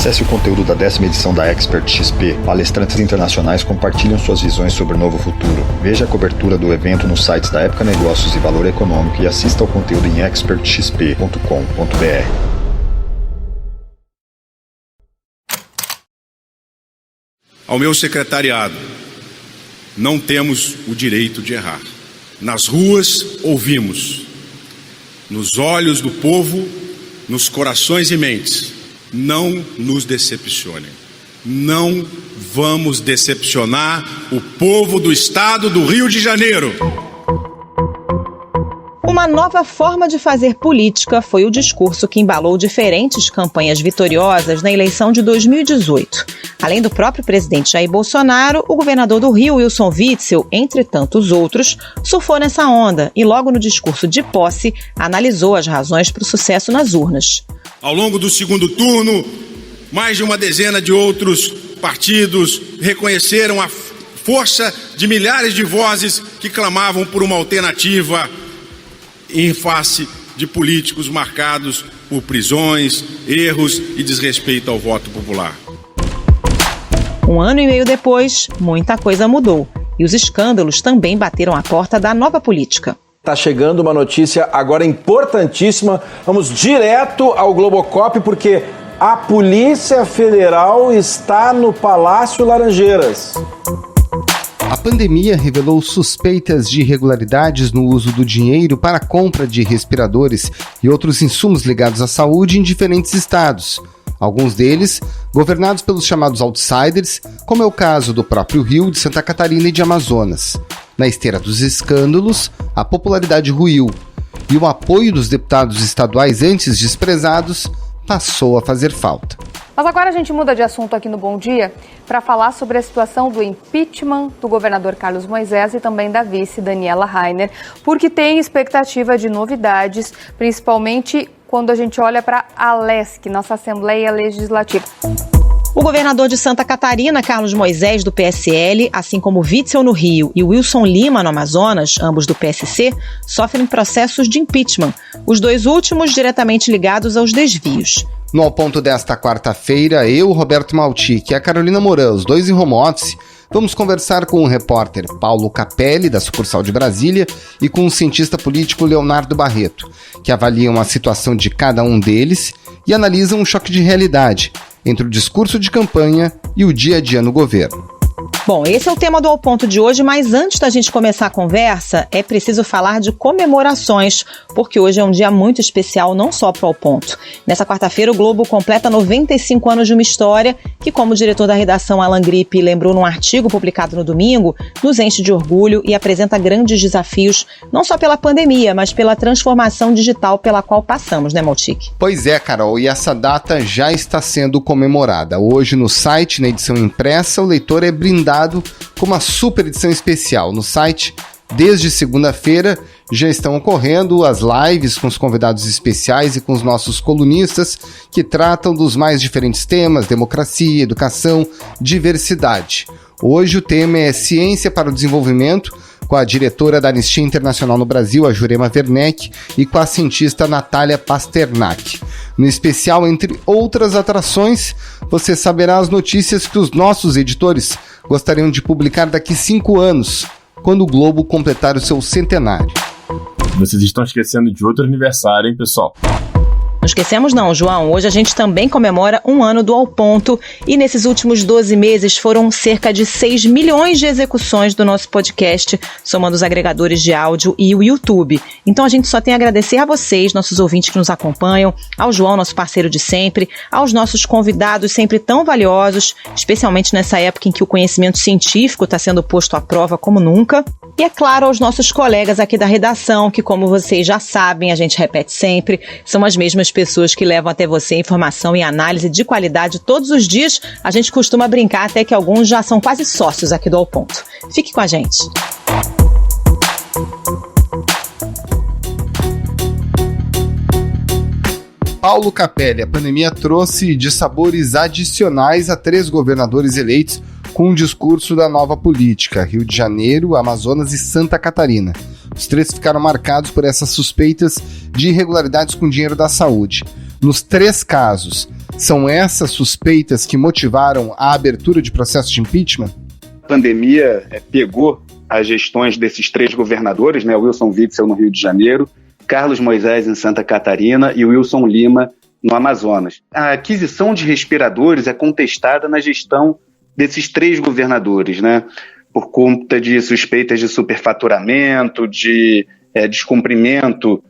Acesse o conteúdo da 10ª edição da Expert XP. Palestrantes internacionais compartilham suas visões sobre o novo futuro. Veja a cobertura do evento nos sites da Época Negócios e Valor Econômico e assista ao conteúdo em expertxp.com.br. Ao meu secretariado, não temos o direito de errar. Nas ruas ouvimos, nos olhos do povo, nos corações e mentes, não nos decepcionem. Não vamos decepcionar o povo do estado do Rio de Janeiro. Uma nova forma de fazer política foi o discurso que embalou diferentes campanhas vitoriosas na eleição de 2018. Além do próprio presidente Jair Bolsonaro, o governador do Rio, Wilson Witzel, entre tantos outros, surfou nessa onda e logo no discurso de posse analisou as razões para o sucesso nas urnas. Ao longo do segundo turno, mais de uma dezena de outros partidos reconheceram a força de milhares de vozes que clamavam por uma alternativa em face de políticos marcados por prisões, erros e desrespeito ao voto popular. Um ano e meio depois, muita coisa mudou e os escândalos também bateram a porta da nova política. Tá chegando uma notícia agora importantíssima. Vamos direto ao Globocop porque a Polícia Federal está no Palácio Laranjeiras. A pandemia revelou suspeitas de irregularidades no uso do dinheiro para a compra de respiradores e outros insumos ligados à saúde em diferentes estados. Alguns deles governados pelos chamados outsiders, como é o caso do próprio Rio, de Santa Catarina e de Amazonas. Na esteira dos escândalos, a popularidade ruiu e o apoio dos deputados estaduais antes desprezados passou a fazer falta. Mas agora a gente muda de assunto aqui no Bom Dia para falar sobre a situação do impeachment do governador Carlos Moisés e também da vice Daniela Rainer, porque tem expectativa de novidades, principalmente quando a gente olha para a ALESC, nossa Assembleia Legislativa. O governador de Santa Catarina, Carlos Moisés, do PSL, assim como Witzel no Rio e Wilson Lima no Amazonas, ambos do PSC, sofrem processos de impeachment, os dois últimos diretamente ligados aos desvios. No Ao Ponto desta quarta-feira, eu, Roberto Maltic e a Carolina Mourão, os dois em home office, vamos conversar com o repórter Paulo Capelli, da sucursal de Brasília, e com o cientista político Leonardo Barreto, que avaliam a situação de cada um deles e analisam um choque de realidade entre o discurso de campanha e o dia a dia no governo. Bom, esse é o tema do Ao Ponto de hoje, mas antes da gente começar a conversa, é preciso falar de comemorações, porque hoje é um dia muito especial, não só para o Ao Ponto. Nessa quarta-feira, o Globo completa 95 anos de uma história que, como o diretor da redação Alan Gripe lembrou num artigo publicado no domingo, nos enche de orgulho e apresenta grandes desafios, não só pela pandemia, mas pela transformação digital pela qual passamos, né, Maltic? Pois é, Carol, e essa data já está sendo comemorada. Hoje, no site, na edição impressa, o leitor é brindado com uma super edição especial. No site, desde segunda-feira, já estão ocorrendo as lives com os convidados especiais e com os nossos colunistas que tratam dos mais diferentes temas: democracia, educação, diversidade. Hoje o tema é Ciência para o Desenvolvimento, com a diretora da Anistia Internacional no Brasil, a Jurema Werneck, e com a cientista Natália Pasternak. No especial, entre outras atrações, você saberá as notícias que os nossos editores gostariam de publicar daqui 5 anos, quando o Globo completar o seu centenário. Vocês estão esquecendo de outro aniversário, hein, pessoal? Não esquecemos não, João. Hoje a gente também comemora um ano do Ao Ponto e nesses últimos 12 meses foram cerca de 6 milhões de execuções do nosso podcast, somando os agregadores de áudio e o YouTube. Então a gente só tem a agradecer a vocês, nossos ouvintes que nos acompanham, ao João, nosso parceiro de sempre, aos nossos convidados sempre tão valiosos, especialmente nessa época em que o conhecimento científico está sendo posto à prova como nunca. E, é claro, aos nossos colegas aqui da redação, que, como vocês já sabem, a gente repete sempre, são as mesmas pessoas que levam até você informação e análise de qualidade todos os dias. A gente costuma brincar até que alguns já são quase sócios aqui do Ao Ponto. Fique com a gente. Paulo Capelli, a pandemia trouxe dissabores adicionais a 3 governadores eleitos com o discurso da nova política: Rio de Janeiro, Amazonas e Santa Catarina. Os 3 ficaram marcados por essas suspeitas de irregularidades com dinheiro da saúde. Nos 3 casos, São essas suspeitas que motivaram a abertura de processo de impeachment? A pandemia pegou as gestões desses 3 governadores, né, Wilson Witzel no Rio de Janeiro, Carlos Moisés em Santa Catarina e Wilson Lima no Amazonas. A aquisição de respiradores é contestada na gestão desses 3 governadores, né, por conta de suspeitas de superfaturamento, de descumprimento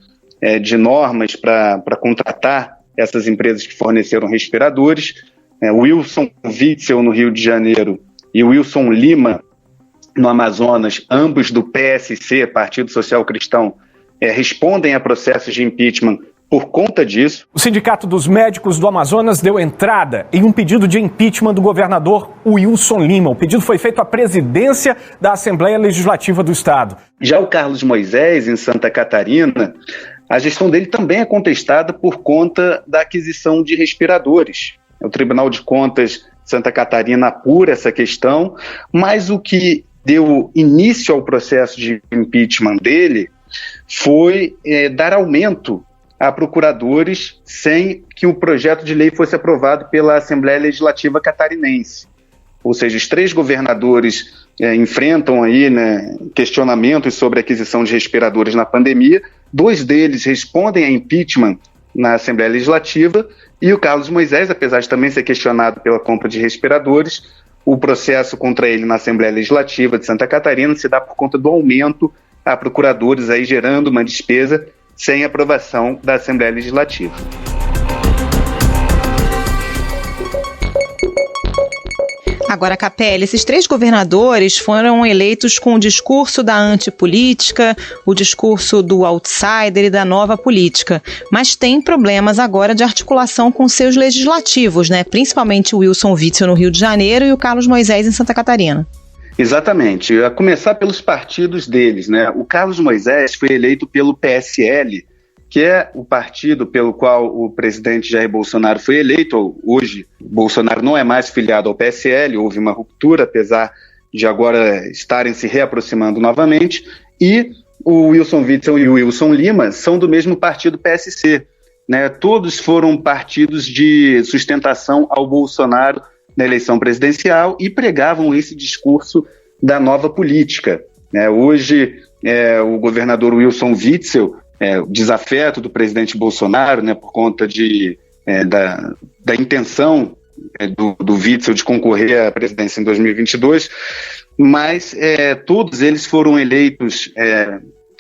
de normas para contratar essas empresas que forneceram respiradores. Wilson Witzel no Rio de Janeiro e Wilson Lima no Amazonas, ambos do PSC, Partido Social Cristão, respondem a processos de impeachment por conta disso. O Sindicato dos Médicos do Amazonas deu entrada em um pedido de impeachment do governador Wilson Lima. O pedido foi feito à presidência da Assembleia Legislativa do Estado. Já o Carlos Moisés, em Santa Catarina, a gestão dele também é contestada por conta da aquisição de respiradores. O Tribunal de Contas de Santa Catarina apura essa questão, mas o que deu início ao processo de impeachment dele foi dar aumento a procuradores sem que o projeto de lei fosse aprovado pela Assembleia Legislativa Catarinense. Ou seja, os 3 governadores enfrentam aí, né, questionamentos sobre a aquisição de respiradores na pandemia. 2 deles respondem a impeachment na Assembleia Legislativa e o Carlos Moisés, apesar de também ser questionado pela compra de respiradores, o processo contra ele na Assembleia Legislativa de Santa Catarina se dá por conta do aumento a procuradores, aí gerando uma despesa sem aprovação da Assembleia Legislativa. Agora, Capelli, esses 3 governadores foram eleitos com o discurso da antipolítica, o discurso do outsider e da nova política, mas tem problemas agora de articulação com seus legislativos, né? Principalmente o Wilson Witzel no Rio de Janeiro e o Carlos Moisés em Santa Catarina. Exatamente, a começar pelos partidos deles, né? O Carlos Moisés foi eleito pelo PSL, que é o partido pelo qual o presidente Jair Bolsonaro foi eleito. Hoje, Bolsonaro não é mais filiado ao PSL, houve uma ruptura, apesar de agora estarem se reaproximando novamente, e o Wilson Witzel e o Wilson Lima são do mesmo partido PSC, né? Todos foram partidos de sustentação ao Bolsonaro na eleição presidencial e pregavam esse discurso da nova política, né? Hoje, o governador Wilson Witzel, desafeto do presidente Bolsonaro, né, por conta da intenção do Witzel de concorrer à presidência em 2022, mas todos eles foram eleitos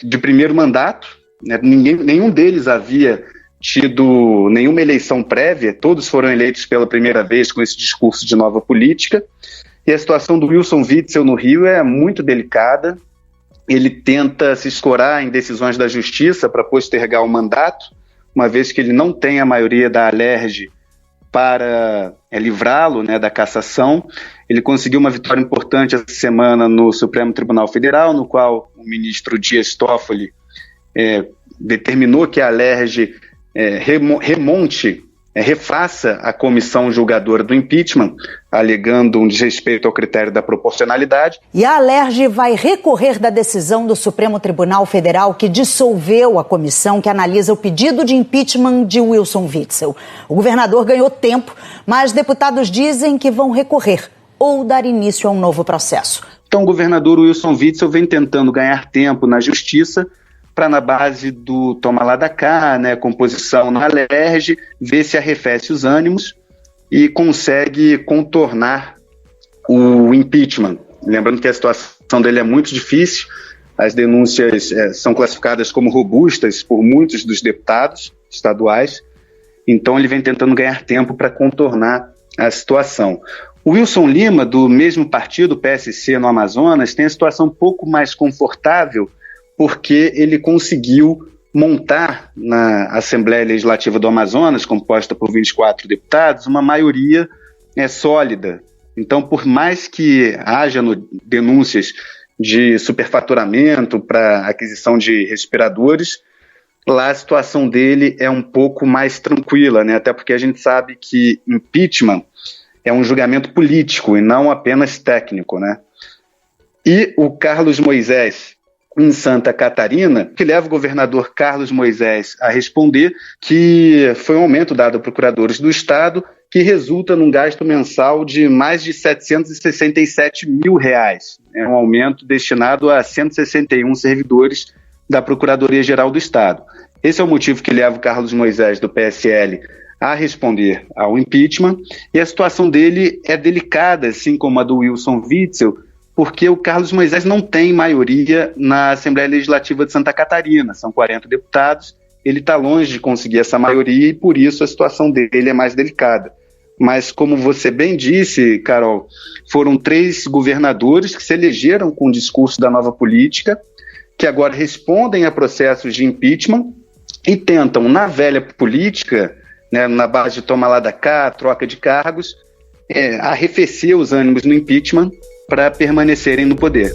de primeiro mandato, né? Nenhum deles havia tido nenhuma eleição prévia, todos foram eleitos pela primeira vez com esse discurso de nova política, e a situação do Wilson Witzel no Rio é muito delicada. Ele tenta se escorar em decisões da justiça para postergar o mandato, uma vez que ele não tem a maioria da Alerj para livrá-lo, né, da cassação. Ele conseguiu uma vitória importante essa semana no Supremo Tribunal Federal, no qual o ministro Dias Toffoli determinou que a Alerj refaça a comissão julgadora do impeachment, alegando um desrespeito ao critério da proporcionalidade. E a Alerj vai recorrer da decisão do Supremo Tribunal Federal que dissolveu a comissão que analisa o pedido de impeachment de Wilson Witzel. O governador ganhou tempo, mas deputados dizem que vão recorrer ou dar início a um novo processo. Então o governador Wilson Witzel vem tentando ganhar tempo na justiça para, na base do toma lá da cá, né, composição na Alerj, ver se arrefece os ânimos e consegue contornar o impeachment. Lembrando que a situação dele é muito difícil, as denúncias são classificadas como robustas por muitos dos deputados estaduais, então ele vem tentando ganhar tempo para contornar a situação. O Wilson Lima, do mesmo partido, PSC no Amazonas, tem a situação um pouco mais confortável, porque ele conseguiu montar na Assembleia Legislativa do Amazonas, composta por 24 deputados, uma maioria sólida. Então, por mais que haja denúncias de superfaturamento para aquisição de respiradores, lá a situação dele é um pouco mais tranquila, né? Até porque a gente sabe que impeachment é um julgamento político e não apenas técnico, né? E o Carlos Moisés em Santa Catarina, que leva o governador Carlos Moisés a responder que foi um aumento dado a procuradores do Estado que resulta num gasto mensal de mais de R$767 mil. É um aumento destinado a 161 servidores da Procuradoria-Geral do Estado. Esse é o motivo que leva o Carlos Moisés, do PSL, a responder ao impeachment, e a situação dele é delicada, assim como a do Wilson Witzel, porque o Carlos Moisés não tem maioria na Assembleia Legislativa de Santa Catarina, são 40 deputados, ele está longe de conseguir essa maioria e por isso a situação dele é mais delicada. Mas como você bem disse, Carol, foram 3 governadores que se elegeram com o discurso da nova política, que agora respondem a processos de impeachment e tentam, na velha política, né, na base de toma lá da cá, troca de cargos, arrefecer os ânimos no impeachment para permanecerem no poder.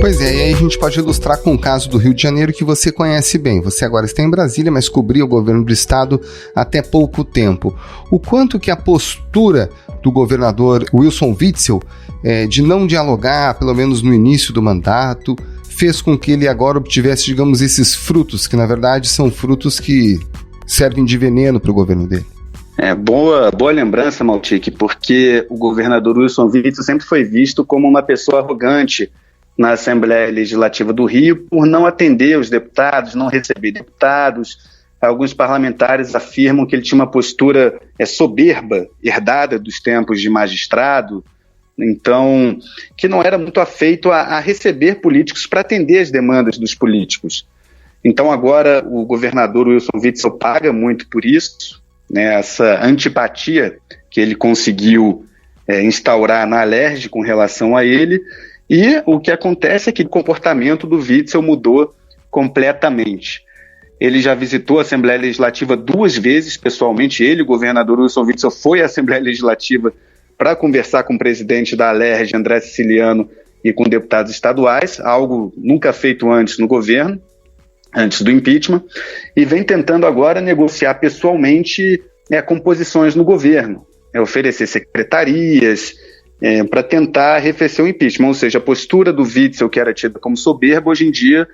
Pois é, e aí a gente pode ilustrar com o caso do Rio de Janeiro, que você conhece bem. Você agora está em Brasília, mas cobriu o governo do estado até pouco tempo. O quanto que a postura do governador Wilson Witzel de não dialogar, pelo menos no início do mandato, fez com que ele agora obtivesse, digamos, esses frutos, que na verdade são frutos que servem de veneno para o governo dele? Boa lembrança, Maltic, porque o governador Wilson Witzel sempre foi visto como uma pessoa arrogante na Assembleia Legislativa do Rio por não atender os deputados, não receber deputados. Alguns parlamentares afirmam que ele tinha uma postura soberba, herdada dos tempos de magistrado, então, que não era muito afeito a receber políticos para atender as demandas dos políticos. Então agora o governador Wilson Witzel paga muito por isso, né, essa antipatia que ele conseguiu instaurar na Alerj com relação a ele, e o que acontece é que o comportamento do Witzel mudou completamente. Ele já visitou a Assembleia Legislativa 2 vezes, pessoalmente. Ele, o governador Wilson Witzel, foi à Assembleia Legislativa para conversar com o presidente da Alerj, André Siciliano, e com deputados estaduais, algo nunca feito antes no governo, antes do impeachment, e vem tentando agora negociar pessoalmente composições no governo, oferecer secretarias, para tentar arrefecer o impeachment. Ou seja, a postura do Witzel, que era tida como soberba, hoje em dia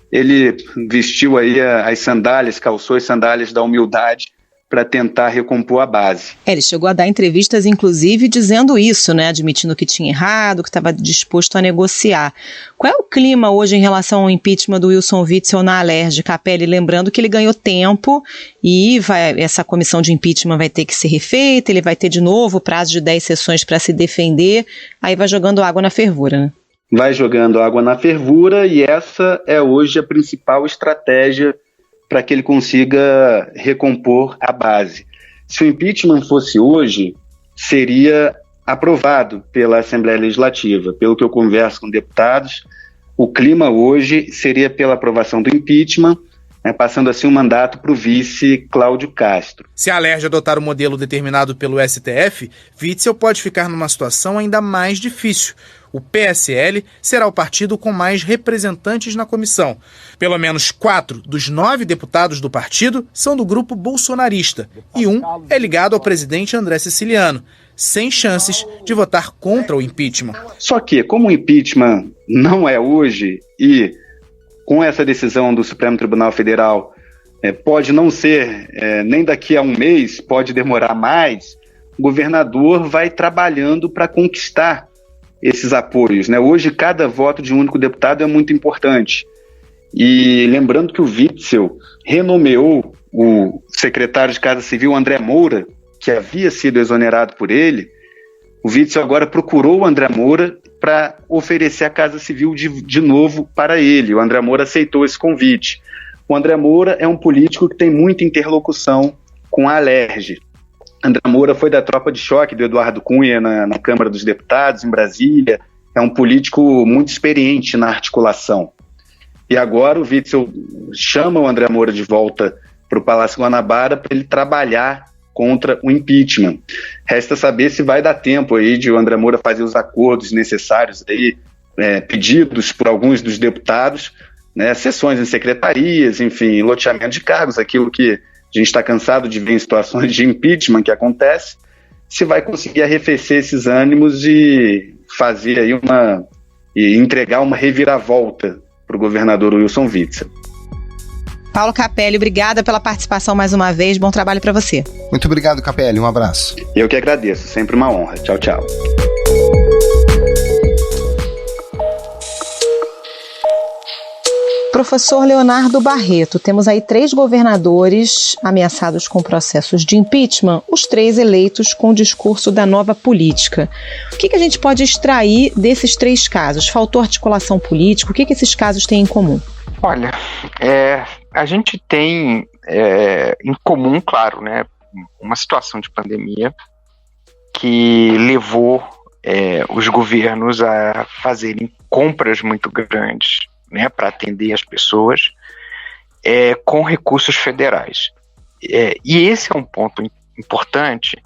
ele vestiu aí as sandálias, calçou as sandálias da humildade para tentar recompor a base. Ele chegou a dar entrevistas, inclusive, dizendo isso, né? Admitindo que tinha errado, que estava disposto a negociar. Qual é o clima hoje em relação ao impeachment do Wilson Witzel na Alerj, Capelli? Lembrando que ele ganhou tempo e essa comissão de impeachment vai ter que ser refeita, ele vai ter de novo prazo de 10 sessões para se defender, aí vai jogando água na fervura, né? Vai jogando água na fervura e essa é hoje a principal estratégia para que ele consiga recompor a base. Se o impeachment fosse hoje, seria aprovado pela Assembleia Legislativa. Pelo que eu converso com deputados, o clima hoje seria pela aprovação do impeachment, passando assim o mandato para o vice Cláudio Castro. Se a Alerj adotar o modelo determinado pelo STF, Witzel pode ficar numa situação ainda mais difícil. O PSL será o partido com mais representantes na comissão. Pelo menos 4 dos 9 deputados do partido são do grupo bolsonarista e um é ligado ao presidente André Siciliano, sem chances de votar contra o impeachment. Só que, como o impeachment não é hoje e com essa decisão do Supremo Tribunal Federal pode não ser nem daqui a um mês, pode demorar mais, o governador vai trabalhando para conquistar esses apoios, né? Hoje, cada voto de um único deputado é muito importante. E lembrando que o Witzel renomeou o secretário de Casa Civil, André Moura, que havia sido exonerado por ele. O Witzel agora procurou o André Moura para oferecer a Casa Civil de novo para ele. O André Moura aceitou esse convite. O André Moura é um político que tem muita interlocução com a Alerj. André Moura foi da tropa de choque do Eduardo Cunha na Câmara dos Deputados, em Brasília. É um político muito experiente na articulação. E agora o Witzel chama o André Moura de volta para o Palácio Guanabara para ele trabalhar contra o impeachment. Resta saber se vai dar tempo aí de o André Moura fazer os acordos necessários aí, pedidos por alguns dos deputados, né, sessões em secretarias, enfim, loteamento de cargos, aquilo que a gente está cansado de ver em situações de impeachment que acontece, se vai conseguir arrefecer esses ânimos e fazer aí uma e entregar uma reviravolta para o governador Wilson Witzel. Paulo Capelli, obrigada pela participação mais uma vez. Bom trabalho para você. Muito obrigado, Capelli. Um abraço. Eu que agradeço. Sempre uma honra. Tchau, tchau. Professor Leonardo Barreto, temos aí 3 governadores ameaçados com processos de impeachment, os 3 eleitos com o discurso da nova política. O que a gente pode extrair desses 3 casos? Faltou articulação política? O que esses casos têm em comum? Olha, a gente tem em comum, claro, né, uma situação de pandemia que levou os governos a fazerem compras muito grandes, né, para atender as pessoas com recursos federais. E esse é um ponto importante,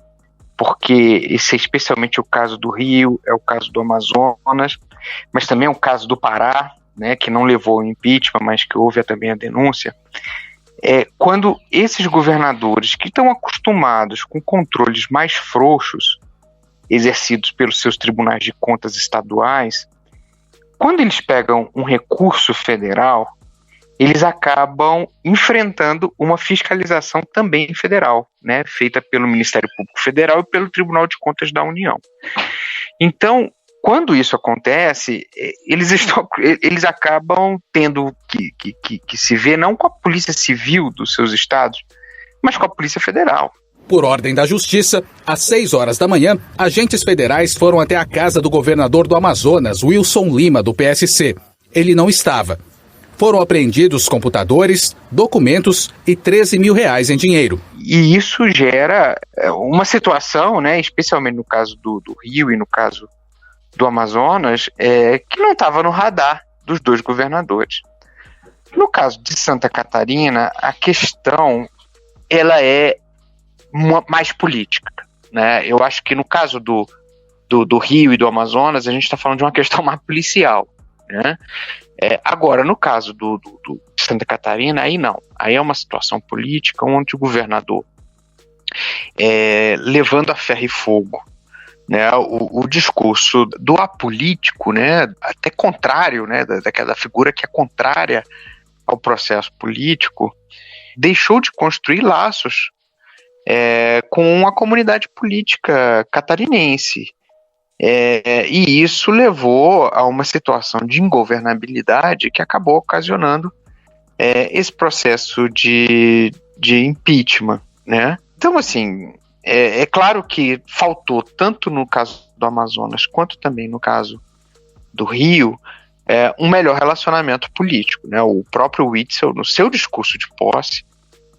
porque esse é especialmente o caso do Rio, é o caso do Amazonas, mas também é o caso do Pará, né, que não levou ao impeachment, mas que houve também a denúncia. Quando esses governadores que estão acostumados com controles mais frouxos exercidos pelos seus tribunais de contas estaduais, quando eles pegam um recurso federal, eles acabam enfrentando uma fiscalização também federal, né, feita pelo Ministério Público Federal e pelo Tribunal de Contas da União. Então, quando isso acontece, eles acabam tendo que se ver não com a Polícia Civil dos seus estados, mas com a Polícia Federal. Por ordem da Justiça, às 6 horas da manhã, agentes federais foram até a casa do governador do Amazonas, Wilson Lima, do PSC. Ele não estava. Foram apreendidos computadores, documentos e R$13 mil em dinheiro. E isso gera uma situação, né, especialmente no caso do Rio e no caso do Amazonas, que não estava no radar dos 2 governadores. No caso de Santa Catarina, a questão ela é mais política, né? Eu acho que no caso do Rio e do Amazonas, a gente está falando de uma questão mais policial, né? Agora, no caso de Santa Catarina, aí não. Aí é uma situação política onde o governador, levando a ferro e fogo, né, o discurso do apolítico, né, até contrário, né, daquela figura que é contrária ao processo político, deixou de construir laços com a comunidade política catarinense. E isso levou a uma situação de ingovernabilidade que acabou ocasionando esse processo de impeachment, né? Então, assim, é claro que faltou, tanto no caso do Amazonas quanto também no caso do Rio, um melhor relacionamento político, né? O próprio Witzel, no seu discurso de posse,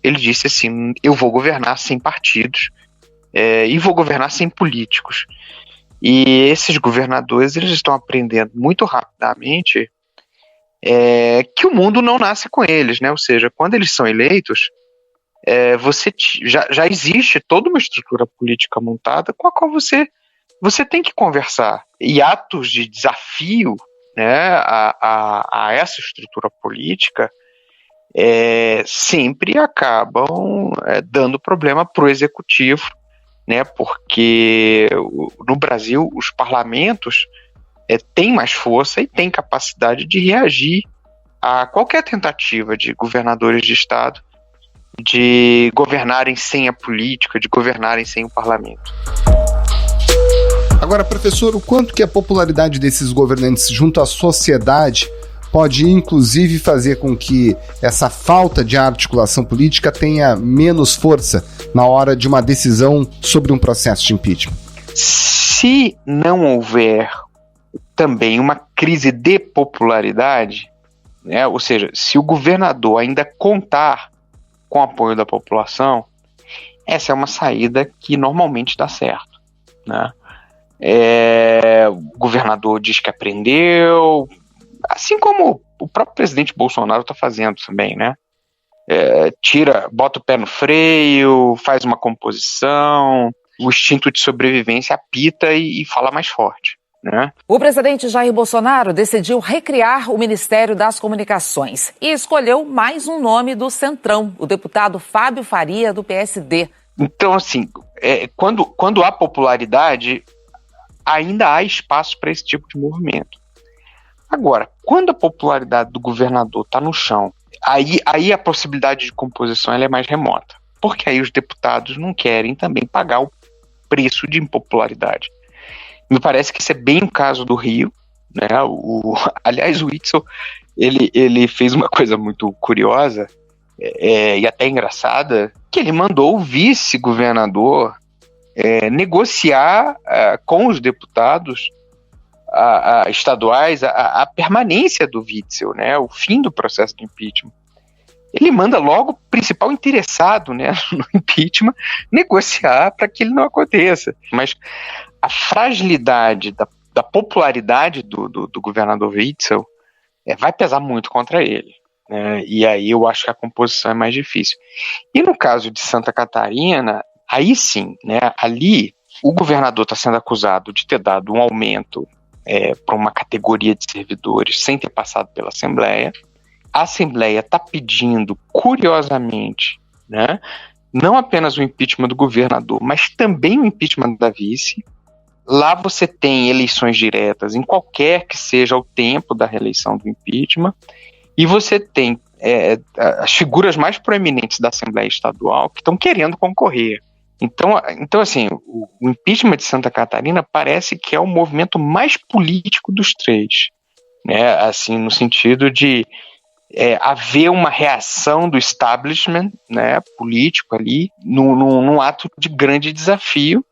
ele disse assim: eu vou governar sem partidos e vou governar sem políticos. E esses governadores, eles estão aprendendo muito rapidamente que o mundo não nasce com eles, né? Ou seja, quando eles são eleitos, já existe toda uma estrutura política montada com a qual você tem que conversar. E atos de desafio, né, a essa estrutura política sempre acabam dando problema para o executivo, né, porque no Brasil os parlamentos têm mais força e têm capacidade de reagir a qualquer tentativa de governadores de estado de governarem sem a política, de governarem sem o parlamento. Agora, professor, o quanto que a popularidade desses governantes junto à sociedade pode, inclusive, fazer com que essa falta de articulação política tenha menos força na hora de uma decisão sobre um processo de impeachment? Se não houver também uma crise de popularidade, né, ou seja, se o governador ainda contar com o apoio da população, essa é uma saída que normalmente dá certo, né? O governador diz que aprendeu, assim como o próprio presidente Bolsonaro está fazendo também, né? Bota o pé no freio, faz uma composição, o instinto de sobrevivência apita e fala mais forte, né? O presidente Jair Bolsonaro decidiu recriar o Ministério das Comunicações e escolheu mais um nome do Centrão, o deputado Fábio Faria, do PSD. Então, assim, quando há popularidade, ainda há espaço para esse tipo de movimento. Agora, quando a popularidade do governador está no chão, aí a possibilidade de composição ela é mais remota, porque aí os deputados não querem também pagar o preço de impopularidade. Me parece que isso é bem o caso do Rio, né? Aliás, o Witzel ele fez uma coisa muito curiosa e até engraçada, que ele mandou o vice-governador negociar com os deputados estaduais a permanência do Witzel, né? O fim do processo de impeachment. Ele manda logo o principal interessado, né, no impeachment negociar para que ele não aconteça. Mas a fragilidade da popularidade do governador Witzel vai pesar muito contra ele. E aí eu acho que a composição é mais difícil. E no caso de Santa Catarina, aí sim, né, ali o governador está sendo acusado de ter dado um aumento para uma categoria de servidores sem ter passado pela Assembleia. A Assembleia está pedindo, curiosamente, né, não apenas o impeachment do governador, mas também o impeachment da vice. Lá você tem eleições diretas em qualquer que seja o tempo da reeleição do impeachment, e você tem as figuras mais proeminentes da Assembleia Estadual que estão querendo concorrer. Então assim, o impeachment de Santa Catarina parece que é o movimento mais político dos três, né? Assim, no sentido de haver uma reação do establishment, né, político ali, num ato de grande desafio.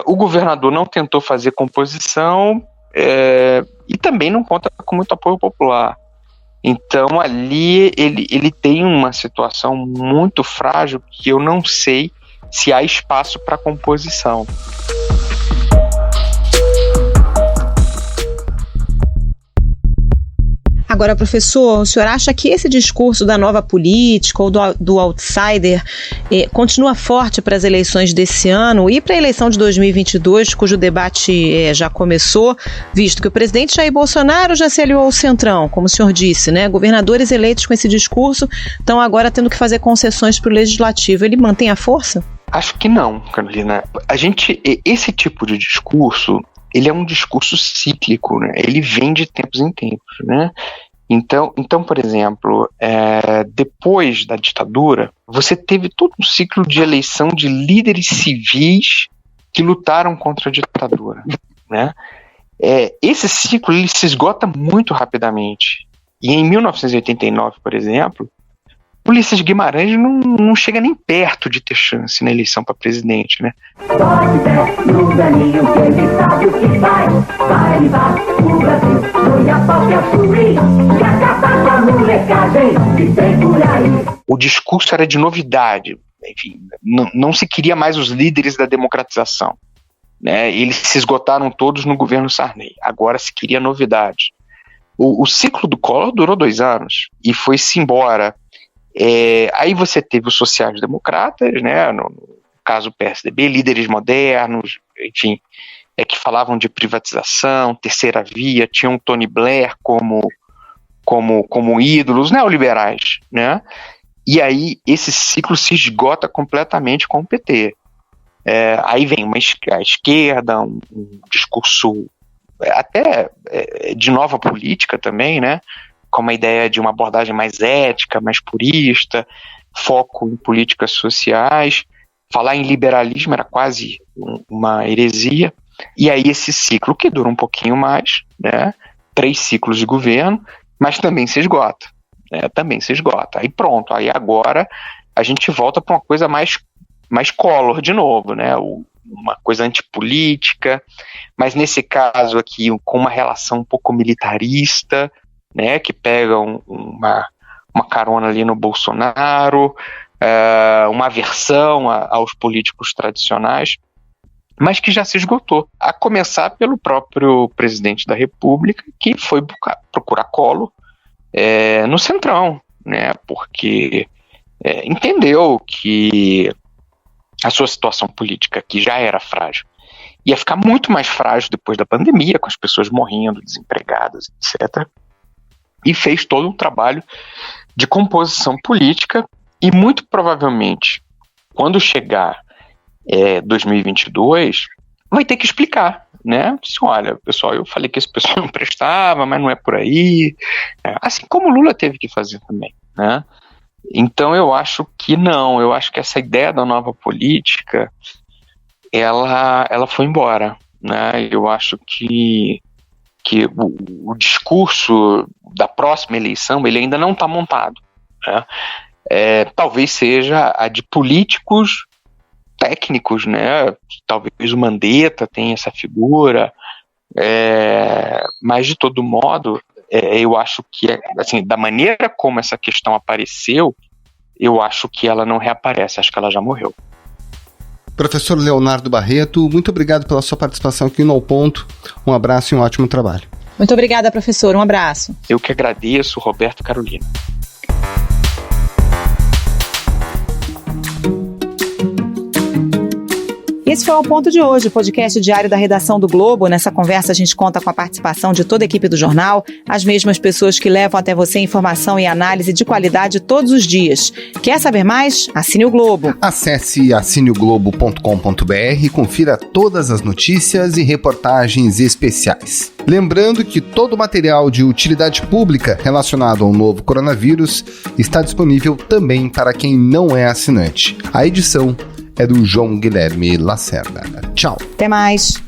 O governador não tentou fazer composição e também não conta com muito apoio popular. Então ali ele tem uma situação muito frágil que eu não sei se há espaço para composição. Agora, professor, o senhor acha que esse discurso da nova política ou do outsider continua forte para as eleições desse ano e para a eleição de 2022, cujo debate já começou, visto que o presidente Jair Bolsonaro já se aliou ao Centrão, como o senhor disse, né? Governadores eleitos com esse discurso estão agora tendo que fazer concessões para o Legislativo. Ele mantém a força? Acho que não, Carolina. Esse tipo de discurso, ele é um discurso cíclico, né? Ele vem de tempos em tempos, né? Então, por exemplo, depois da ditadura, você teve todo um ciclo de eleição de líderes civis que lutaram contra a ditadura, né? Esse ciclo ele se esgota muito rapidamente. E em 1989, por exemplo, Ulisses Guimarães não chega nem perto de ter chance na eleição para presidente, né? O discurso era de novidade, enfim, não se queria mais os líderes da democratização, né? Eles se esgotaram todos no governo Sarney, agora se queria novidade. O ciclo do Collor durou 2 anos e foi-se embora. Aí você teve os sociais-democratas, né, no caso o PSDB, líderes modernos, enfim, que falavam de privatização, terceira via, tinham Tony Blair como ídolos, neoliberais, né? E aí esse ciclo se esgota completamente com o PT. Aí vem a esquerda, um discurso até de nova política também, né? Com uma ideia de uma abordagem mais ética, mais purista, foco em políticas sociais. Falar em liberalismo era quase uma heresia. E aí esse ciclo, que dura um pouquinho mais, né? 3 ciclos de governo, mas também se esgota. Também se esgota. Aí pronto, aí agora a gente volta para uma coisa mais Collor de novo, né? Uma coisa antipolítica, mas nesse caso aqui com uma relação um pouco militarista, né, que pega uma carona ali no Bolsonaro, uma aversão aos políticos tradicionais, mas que já se esgotou, a começar pelo próprio presidente da República, que foi procurar colo no Centrão, né, porque entendeu que a sua situação política, que já era frágil, ia ficar muito mais frágil depois da pandemia, com as pessoas morrendo, desempregadas, etc., e fez todo um trabalho de composição política e muito provavelmente, quando chegar 2022, vai ter que explicar, né? Olha, pessoal, eu falei que esse pessoal não prestava, mas não é por aí. Assim como o Lula teve que fazer também, né? Então eu acho que não, eu acho que essa ideia da nova política, ela foi embora, né? Eu acho que o discurso da próxima eleição, ele ainda não está montado, né? Talvez seja a de políticos técnicos, né? Talvez o Mandetta tenha essa figura, mas de todo modo, eu acho que, assim, da maneira como essa questão apareceu, eu acho que ela não reaparece, acho que ela já morreu. Professor Leonardo Barreto, muito obrigado pela sua participação aqui no Ao Ponto. Um abraço e um ótimo trabalho. Muito obrigada, professor. Um abraço. Eu que agradeço, Roberto e Carolina. Esse foi o Ponto de hoje, o podcast diário da redação do Globo. Nessa conversa a gente conta com a participação de toda a equipe do jornal, as mesmas pessoas que levam até você informação e análise de qualidade todos os dias. Quer saber mais? Assine o Globo. Acesse assineoglobo.com.br e confira todas as notícias e reportagens especiais. Lembrando que todo o material de utilidade pública relacionado ao novo coronavírus está disponível também para quem não é assinante. A edição é do João Guilherme Lacerda. Tchau. Até mais.